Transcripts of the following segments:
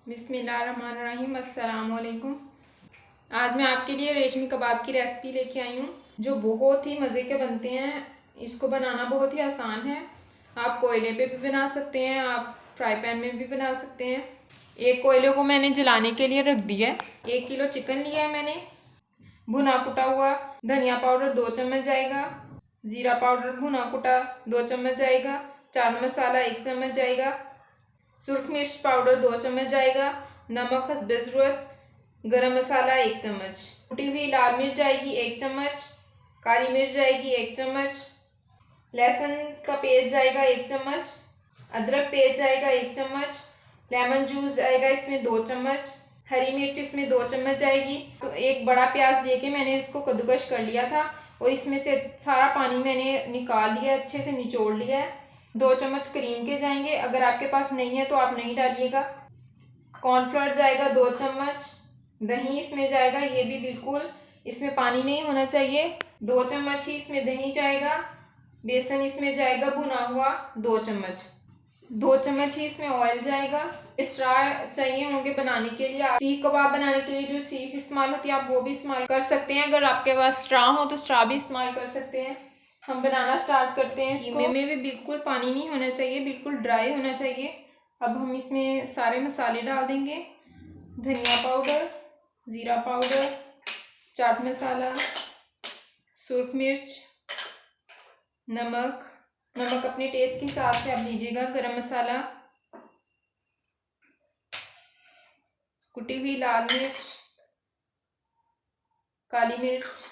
बिस्मिल्लाहिर्रहमानिर्रहीम। अस्सलाम वालेकुम। आज मैं आपके लिए रेशमी कबाब की रेसिपी लेके आई हूँ जो बहुत ही मज़े के बनते हैं। इसको बनाना बहुत ही आसान है। आप कोयले पे भी बना सकते हैं, आप फ्राई पैन में भी बना सकते हैं। एक कोयले को मैंने जलाने के लिए रख दिया है। 1 किलो चिकन लिया है मैंने। भुना कुटा हुआ धनिया पाउडर 2 चम्मच जाएगा, ज़ीरा पाउडर भुना कुटा 2 चम्मच जाएगा, चाट मसाला 1 चम्मच जाएगा, सुरख मिर्च पाउडर 2 चम्मच जाएगा, नमक हस्बे ज़रूरत, गरम मसाला 1 चम्मच, कुटी हुई लाल मिर्च जाएगी 1 चम्मच, काली मिर्च जाएगी 1 चम्मच, लहसुन का पेस्ट जाएगा 1 चम्मच, अदरक पेस्ट जाएगा 1 चम्मच, लेमन जूस जाएगा इसमें 2 चम्मच, हरी मिर्च इसमें 2 चम्मच जाएगी। तो एक बड़ा प्याज लेके मैंने इसको कद्दूकश कर लिया था और इसमें से सारा पानी मैंने निकाल लिया, अच्छे से निचोड़ लिया है। 2 चम्मच क्रीम के जाएंगे, अगर आपके पास नहीं है तो आप नहीं डालिएगा। कॉर्नफ्लोर जाएगा 2 चम्मच, दही इसमें जाएगा, ये भी बिल्कुल इसमें पानी नहीं होना चाहिए, 2 चम्मच ही इसमें दही जाएगा। बेसन इसमें जाएगा भुना हुआ 2 चम्मच, 2 चम्मच ही इसमें ऑयल जाएगा। स्ट्रा चाहिए होंगे बनाने के लिए। सीख कबाब बनाने के लिए जो सीख इस्तेमाल होती है आप वो भी इस्तेमाल कर सकते हैं। अगर आपके पास स्ट्रा हो तो स्ट्रा भी इस्तेमाल कर सकते हैं। हम बनाना स्टार्ट करते हैं। कीमे में भी बिल्कुल पानी नहीं होना चाहिए, बिल्कुल ड्राई होना चाहिए। अब हम इसमें सारे मसाले डाल देंगे। धनिया पाउडर, ज़ीरा पाउडर, चाट मसाला, सुरख मिर्च, नमक अपने टेस्ट के हिसाब से आप लीजिएगा, गरम मसाला, कुटी हुई लाल मिर्च, काली मिर्च,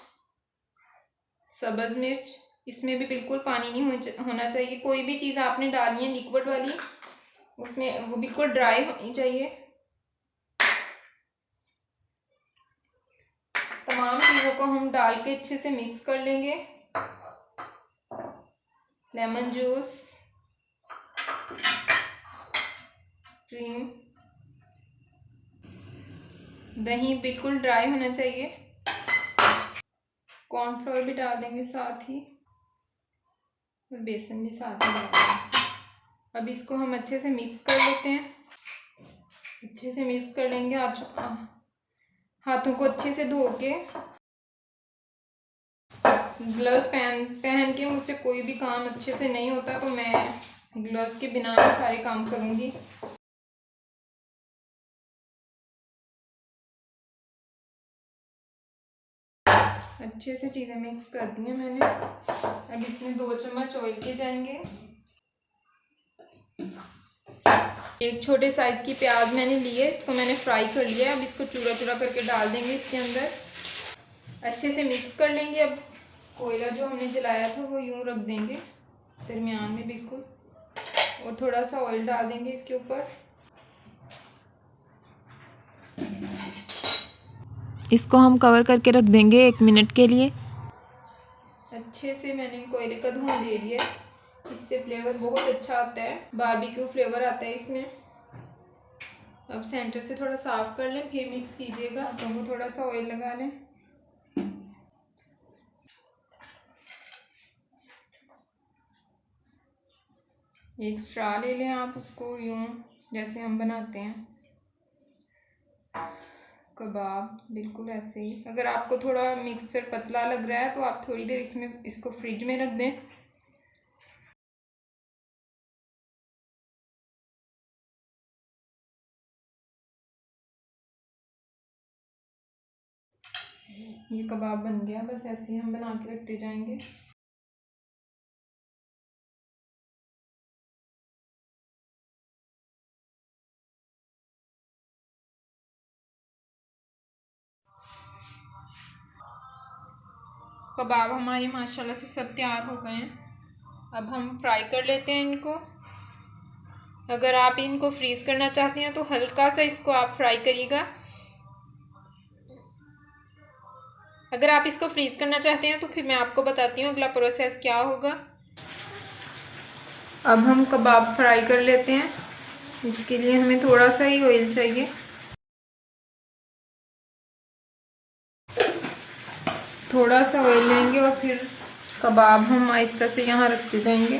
सब्ज़ मिर्च। इसमें भी बिल्कुल पानी नहीं होना चाहिए। कोई भी चीज़ आपने डालनी है लिक्विड वाली, उसमें वो बिल्कुल ड्राई होनी चाहिए। तमाम चीज़ों को हम डाल के अच्छे से मिक्स कर लेंगे। लेमन जूस, क्रीम, दही बिल्कुल ड्राई होना चाहिए। कॉर्नफ्लोर भी डाल देंगे साथ ही और बेसन भी साथ में डाल देंगे। अब इसको हम अच्छे से मिक्स कर लेते हैं। अच्छे से मिक्स कर लेंगे। हाथों को अच्छे से धो के, ग्लव्स पहन के मुझसे कोई भी काम अच्छे से नहीं होता, तो मैं ग्लव्स के बिना ही सारे काम करूँगी। अच्छे से चीज़ें मिक्स कर दी हैं मैंने। अब इसमें 2 चम्मच ऑयल के जाएंगे। एक छोटे साइज़ की प्याज मैंने ली है, इसको मैंने फ्राई कर लिया है। अब इसको चूरा चूरा करके डाल देंगे इसके अंदर। अच्छे से मिक्स कर लेंगे। अब कोयला जो हमने जलाया था वो यूँ रख देंगे दरमियान में बिल्कुल, और थोड़ा सा ऑयल डाल देंगे इसके ऊपर। इसको हम कवर करके रख देंगे 1 मिनट के लिए। अच्छे से मैंने कोयले का धुआं दे दिया है, इससे फ्लेवर बहुत अच्छा आता है, बारबेक्यू फ्लेवर आता है इसमें। अब सेंटर से थोड़ा साफ कर लें, फिर मिक्स कीजिएगा। तो वो थोड़ा सा ऑयल लगा लें। एक स्ट्रा ले लें आप, उसको यूँ जैसे हम बनाते हैं कबाब, बिल्कुल ऐसे ही। अगर आपको थोड़ा मिक्सचर पतला लग रहा है तो आप थोड़ी देर इसको फ्रिज में रख दें। ये कबाब बन गया, बस ऐसे ही हम बना के रखते जाएंगे। कबाब हमारे माशाल्लाह से सब तैयार हो गए हैं। अब हम फ्राई कर लेते हैं इनको। अगर आप इनको फ्रीज़ करना चाहते हैं तो हल्का सा इसको आप फ्राई करिएगा। अगर आप इसको फ्रीज़ करना चाहते हैं तो फिर मैं आपको बताती हूँ अगला प्रोसेस क्या होगा। अब हम कबाब फ्राई कर लेते हैं। इसके लिए हमें थोड़ा सा ही ऑयल चाहिए। थोड़ा सा ऑयल लेंगे और फिर कबाब हम आहिस्ता से यहाँ रखते जाएंगे।